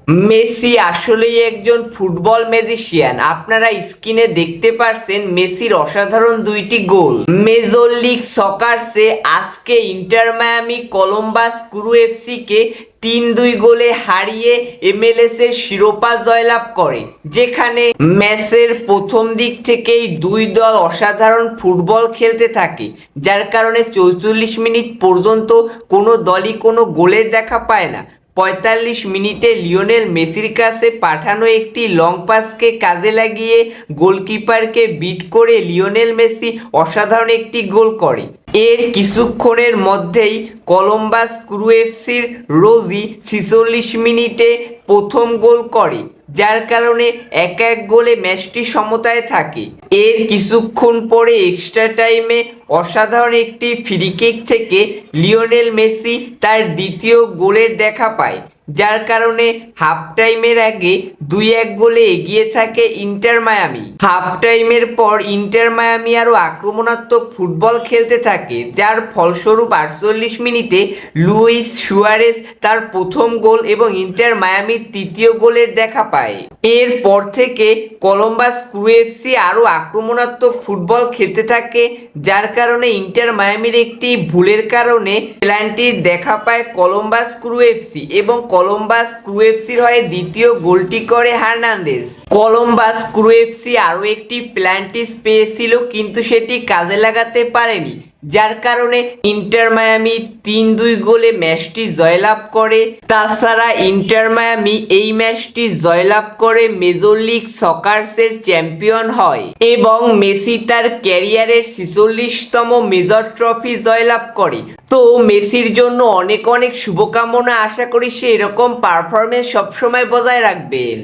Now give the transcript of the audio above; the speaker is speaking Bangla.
মেসি আসলেই একজন ফুটবল ম্যাজিশিয়ান। আপনারা স্ক্রিনে দেখতে পারছেন মেসির অসাধারণ দুইটি গোল। মেজর লিগ সকারসে আজকে Inter Miami Columbus Crew FC কে 3-2 গোলে হারিয়ে MLS এর শিরোপা জয়লাভ করে, যেখানে ম্যাচের প্রথম দিক থেকেই দুই দল অসাধারণ ফুটবল খেলতে থাকে, যার কারণে 44 মিনিট পর্যন্ত কোনো দলই কোনো গোলের দেখা পায় না। 45 মিনিটে লিওনেল মেসির কাছে পাঠানো একটি লং পাসকে কাজে লাগিয়ে গোলকিপারকে বিট করে লিওনেল মেসি অসাধারণ একটি গোল করে। এর কিছুক্ষণের মধ্যেই কলম্বাস ক্রু এফসির রোজি 46 মিনিটে প্রথম গোল করে, যার কারণে 1-1 গোলে ম্যাচটি সমতায় থাকে। এর কিছুক্ষণ পরে এক্সট্রা টাইমে অসাধারণ একটি ফ্রি কিক থেকে লিওনেল মেসি তার দ্বিতীয় গোলের দেখা পায়, যার কারণে হাফ টাইমের আগে 2-1 গোলে এগিয়ে থাকে ইন্টার মায়ামি। হাফ টাইমের পর ইন্টার মায়ামি আরও আক্রমণাত্মক ফুটবল খেলতে থাকে, যার ফলস্বরূপ 48 মিনিটে লুইস সুয়ারেস তার প্রথম গোল এবং ইন্টার মায়ামির তৃতীয় গোলের দেখা পায়। এরপর থেকে কলম্বাস ক্রু এফসি আরও আক্রমণাত্মক ফুটবল খেলতে থাকে, যার কারণে ইন্টার মায়ামির একটি ভুলের কারণে পেনাল্টির দেখা পায় কলম্বাস ক্রু এফসি এবং কলম্বাস ক্রু এফসির হয়ে দ্বিতীয় গোলটি করে হার্নান্দেজ। কলম্বাস ক্রু এফসি আরও একটি পেনাল্টি পেয়েছিল, কিন্তু সেটি কাজে লাগাতে পারেনি, যার কারণে ইন্টার মায়ামি 3-2 গোলে ম্যাচটি জয়লাভ করে। তাছাড়া ইন্টার মায়ামি এই ম্যাচটি জয়লাভ করে মেজর লিগ সকারসের চ্যাম্পিয়ন হয় এবং মেসি তার ক্যারিয়ারের 46তম মেজর ট্রফি জয়লাভ করে। তো মেসির জন্য অনেক অনেক শুভকামনা। আশা করি সে এরকম পারফরমেন্স সবসময় বজায় রাখবেন।